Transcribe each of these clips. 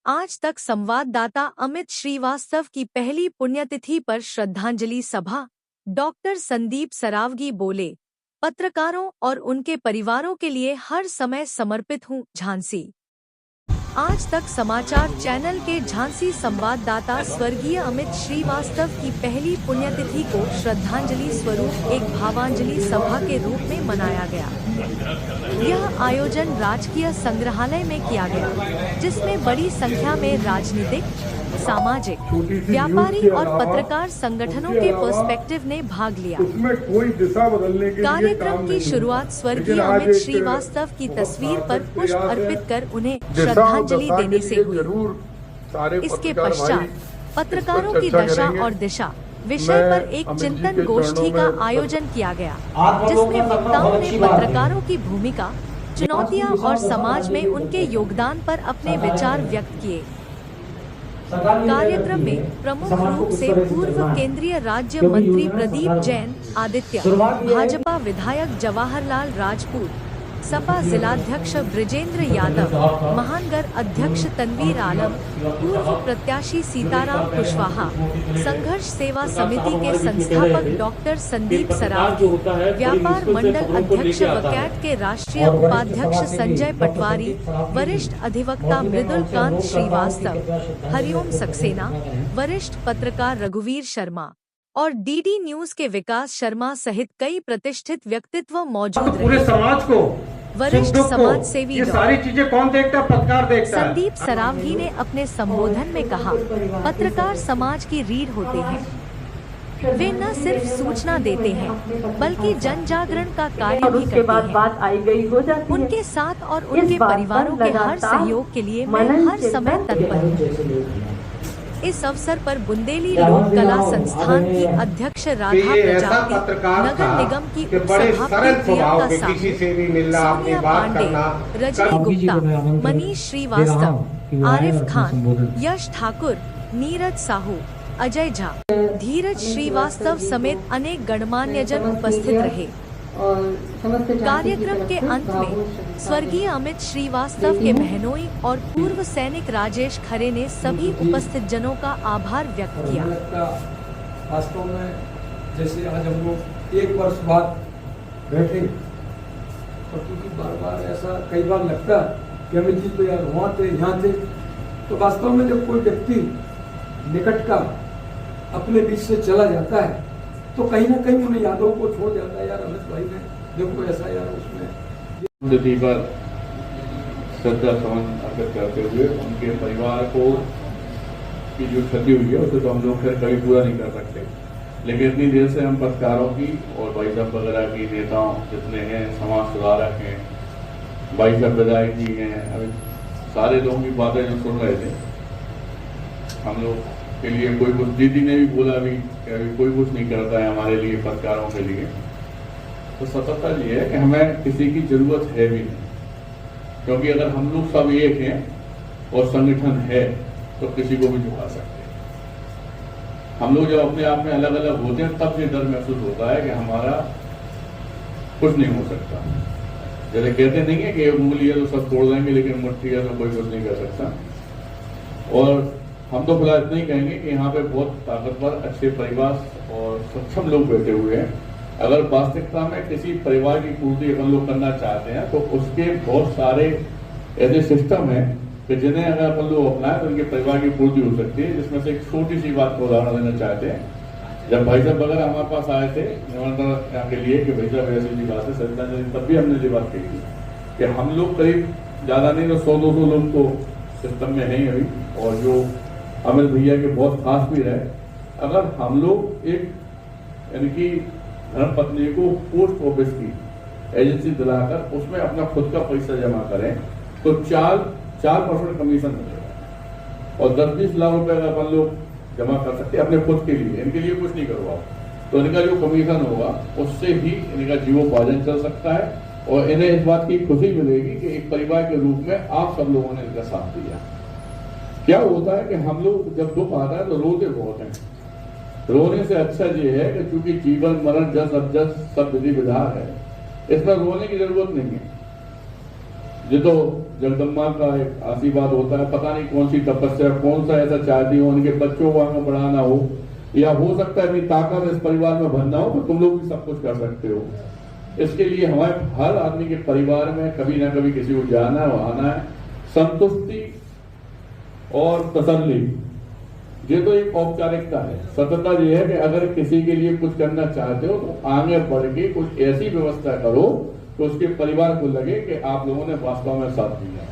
आज तक संवाददाता अमित श्रीवास्तव की पहली पुण्यतिथि पर श्रद्धांजलि सभा। डॉक्टर संदीप सरावगी बोले, पत्रकारों और उनके परिवारों के लिए हर समय समर्पित हूँ। झांसी। आज तक समाचार चैनल के झांसी संवाददाता स्वर्गीय अमित श्रीवास्तव की पहली पुण्यतिथि को श्रद्धांजलि स्वरूप एक भावांजलि सभा के रूप में मनाया गया। यह आयोजन राजकीय संग्रहालय में किया गया, जिसमें बड़ी संख्या में राजनीतिक, सामाजिक, व्यापारी और पत्रकार संगठनों के पर्सपेक्टिव ने भाग लिया। कार्यक्रम की शुरुआत स्वर्गीय अमित श्रीवास्तव की तस्वीर पर पुष्प अर्पित कर उन्हें श्रद्धांजलि देने से हुई। इसके पश्चात पत्रकारों की दशा और दिशा विषय पर एक चिंतन गोष्ठी का आयोजन किया गया, जिसमें वक्ताओं ने पत्रकारों की भूमिका, चुनौतियां और समाज में उनके योगदान पर अपने विचार व्यक्त किए। कार्यक्रम में प्रमुख रूप से पूर्व केंद्रीय राज्य मंत्री प्रदीप जैन, आदित्य, भाजपा विधायक जवाहरलाल राजपूत, सपा जिलाध्यक्ष ब्रिजेंद्र यादव, महानगर अध्यक्ष तनवीर आलम, पूर्व प्रत्याशी सीताराम कुशवाहा, संघर्ष सेवा समिति के संस्थापक डॉक्टर संदीप सरावगी, व्यापार मंडल अध्यक्ष वकैट के राष्ट्रीय उपाध्यक्ष संजय पटवारी, वरिष्ठ अधिवक्ता मृदुल कांत श्रीवास्तव, हरिओम सक्सेना, वरिष्ठ पत्रकार रघुवीर शर्मा और डीडी न्यूज के विकास शर्मा सहित कई प्रतिष्ठित व्यक्तित्व मौजूद रहे। पूरे समाज को, वरिष्ठ समाज सेवी ये सारी चीजें कौन देखता है? पत्रकार देखता है। संदीप सरावगी ने अपने संबोधन में कहा, पत्रकार समाज की रीढ़ होते हैं। वे न सिर्फ सूचना देते हैं, बल्कि जन जागरण का कार्य भी करते हैं। उनके साथ और उनके परिवारों के हर सहयोग के लिए मैं हर समय तत्पर हूँ। इस अवसर पर बुंदेली लोक कला संस्थान की अध्यक्ष राधा प्रजापति, नगर निगम की उपसभापति प्रियंका साहू, सोनिया पांडे, रजनी गुप्ता, मनीष श्रीवास्तव, आरिफ खान, यश ठाकुर, नीरज साहू, अजय झा, धीरज श्रीवास्तव समेत अनेक गणमान्यजन उपस्थित रहे। कार्यक्रम के अंत में स्वर्गीय अमित श्रीवास्तव के बहनोई और पूर्व सैनिक राजेश खरे ने सभी उपस्थित जनों का आभार व्यक्त किया। वास्तव में जैसे आज हम लोग एक वर्ष बाद बैठे, और क्योंकि बार बार ऐसा कई बार लगता कि अमित जी तो यार वहाँ थे, यहाँ थे, तो वास्तव में जब कोई व्यक्ति निकट का अपने बीच से चला जाता है तो कहीं ना कहीं उन्हें यादों को छोड़ जाता है। यार अमित भाई ने देखो ऐसा, यार उसमें तिथि पर श्रद्धा सुमन अर्पित करते हुए उनके परिवार को की जो क्षति हुई है उसे तो हम लोग फिर कभी पूरा नहीं कर सकते, लेकिन इतनी देर से हम पत्रकारों की और भाई साहब वगैरह की नेताओं जितने हैं, समाज सुधारक हैं, भाई साहब विधायक जी हैं, अभी सारे लोगों की बातें जो सुन रहे थे, हम लोग के लिए कोई कुछ, दीदी ने भी बोला अभी कोई कुछ नहीं करता है हमारे लिए, पत्रकारों के लिए। तो सतर्कता ये है कि हमें किसी की जरूरत है भी नहीं, क्योंकि अगर हम लोग सब एक हैं और संगठन है तो किसी को भी झुका सकते हैं। हम लोग जब अपने आप में अलग अलग होते हैं तब ये डर महसूस होता है कि हमारा कुछ नहीं हो सकता। जैसे कहते नहीं है कि एक उंगली है तो सब तोड़ देंगे, लेकिन मुट्ठी है तो कोई कुछ नहीं कर सकता। और हम तो फिलहाल इतना ही कहेंगे कि यहाँ पे बहुत ताकतवर, अच्छे परिवार और सक्षम लोग बैठे हुए हैं। अगर वास्तविकता में किसी परिवार की पूर्ति अपन लोग करना चाहते हैं तो उसके बहुत सारे ऐसे सिस्टम हैं कि जिन्हें अगर अपन लोग अपनाएं तो उनके परिवार की पूर्ति हो सकती है। जिसमें से एक छोटी सी बात को उदाहरण देना चाहते हैं। जब भाई साहब वगैरह हमारे पास आए थे निमंत्रण के लिए कि भाई साहब ऐसी जी बात है श्रद्धांजलि, तब भी हमने ये बात कही थी कि हम लोग करीब ज्यादा नहीं तो 100-200 लोग तो सिस्टम में है ही अभी, और जो अमित भैया के बहुत खास भी रहे। अगर हम लोग एक यानी कि धर्मपत्नी को पोस्ट ऑफिस की एजेंसी दिलाकर उसमें अपना खुद का पैसा जमा करें तो 4% कमीशन मिलेगा, और 10-20 लाख रुपए अगर अपन लोग जमा कर सकते अपने खुद के लिए, इनके लिए कुछ नहीं करवाओ, तो इनका जो कमीशन होगा उससे ही इनका जीवोपार्जन चल सकता है। और इन्हें इस बात की खुशी मिलेगी कि एक परिवार के रूप में आप सब लोगों ने इनका साथ दिया। क्या होता है कि हम लोग जब दुख आता है तो रोते बहुत हैं। रोने से अच्छा ये है कि चूंकि जीवन मरण जस अजस सब विधि विधान है, इसमें रोने की जरूरत नहीं है। ये तो जगदम्बा का एक आशीर्वाद होता है, पता नहीं कौन सी तपस्या, कौन सा ऐसा चाहती हो, उनके बच्चों को आगे बढ़ाना हो, या हो सकता है अपनी ताकत इस परिवार में भरना हो, तो तुम लोग भी सब कुछ कर सकते हो। इसके लिए हमारे हर आदमी के परिवार में कभी ना कभी किसी को जाना है, आना है। संतुष्टि और तसल्ली, ये तो एक औपचारिकता है। सत्यता ये है कि अगर किसी के लिए कुछ करना चाहते हो तो आगे बढ़ के कुछ ऐसी व्यवस्था करो तो उसके परिवार को लगे कि आप लोगों ने वास्तव में साथ दिया।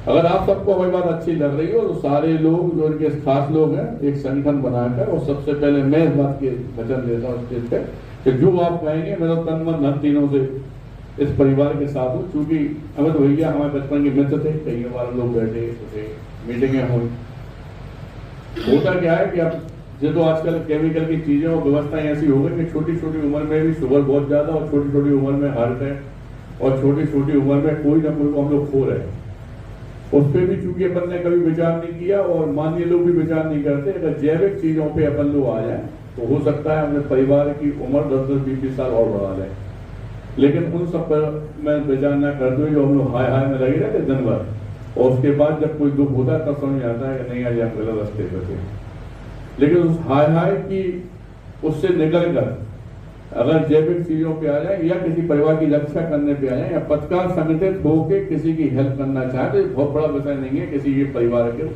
अगर आप सबको हमारी बात अच्छी लग रही हो तो सारे लोग जो इनके खास लोग हैं एक संगठन बनाकर, और सबसे पहले मैं इस बात के वचन देता हूँ स्टेज पे कि जो आप कहेंगे मैं तो तन मन धन तीनों से इस परिवार के साथ हूँ। चूंकि अमित भैया हमारे बचपन के मित्र थे, कई बार लोग बैठे थे, मीटिंगें हुई। होता क्या है कि अब ये तो आजकल केमिकल की चीजें और व्यवस्थाएं ऐसी हो गई कि छोटी छोटी उम्र में भी शुगर बहुत ज्यादा, और छोटी छोटी उम्र में हार्ट अटैक, और छोटी छोटी उम्र में कोई ना कोई को हम लोग खो रहे हैं। उस पर भी चूंकि अपन ने कभी विचार नहीं किया और माननीय लोग भी विचार नहीं करते। अगर जैविक चीजों पे अपन लोग आ जाए तो हो सकता है अपने परिवार की उम्र 10-20 साल और बढ़ा लें, लेकिन उन सब पर मैं विचार न करते हुए जो हम लोग हाय हाय में लगे रहते दिन भर, और उसके बाद जब कोई दुख होता है तब समझ आता है कि नहीं आज हम गलत रास्ते पर थे। लेकिन उस हाय हाय की उससे निकल कर अगर जैविक चीजों पे आ जाए या किसी परिवार की रक्षा करने पे आ जाए या पत्रकार संगठित होकर किसी की हेल्प करना चाहे तो ये बहुत बड़ा विषय नहीं है किसी के परिवार के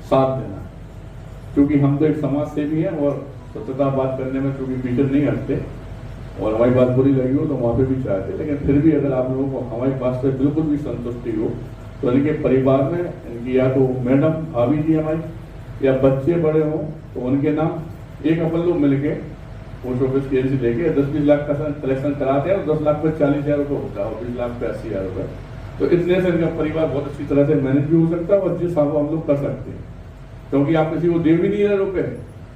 साथ देना, क्योंकि हम तो एक समाज सेवी हैं और सत्यता बात करने में चूंकि पीछे नहीं हटते, और हमारी बात बुरी लगी हो तो वहां पे भी चाहते। लेकिन फिर भी अगर आप लोगों को हमारी बात से बिल्कुल भी संतुष्टि हो तो इनके परिवार में इनकी या तो मैडम भाभी जी हमारी या बच्चे बड़े हों तो उनके नाम एक अपन लोग मिलके पोस्ट ऑफिस की एजेंसी लेके 10-20 लाख का कलेक्शन कराते हैं, और 10 लाख पे 40,000 रुपये होता है और 20 लाख पे 80,000 रुपये। तो इतने से इनका परिवार बहुत अच्छी तरह से मैनेज भी हो सकता है और जिस हिसाब हम लोग कर सकते हैं, क्योंकि आप किसी को दे भी नहीं रहे रुपए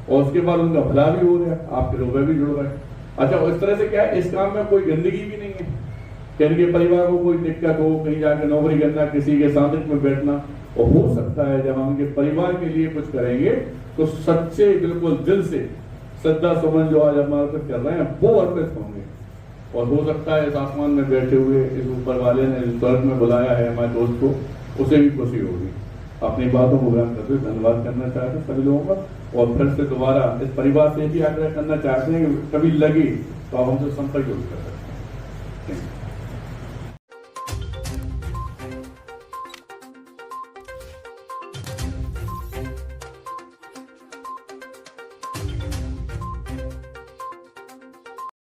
और उसके बाद उनका भला भी हो रहा है, आपके रुपए भी जुड़ रहे हैं। अच्छा, इस तरह से क्या है, इस काम में कोई गंदगी भी नहीं है कि इनके परिवार को कोई दिक्कत हो, कहीं जाकर नौकरी करना, किसी के सानिध्य में बैठना। और हो सकता है जब हम उनके परिवार के लिए कुछ करेंगे तो सच्चे बिल्कुल दिल से श्रद्धा सुमन जो आज हम अर्पित कर रहे हैं वो अर्पित होंगे, और हो सकता है इस आसमान में बैठे हुए इस ऊपर वाले ने इस स्वर्ग में बुलाया है हमारे दोस्त को, उसे भी खुशी होगी। अपनी बातों को बयान करते हुए धन्यवाद करना चाहते हैं सभी लोगों का, और फिर से दोबारा इस परिवार से भी आग्रह करना चाहते हैं कि कभी लगे तो आप हमसे संपर्क जरूर कर सकते हैं।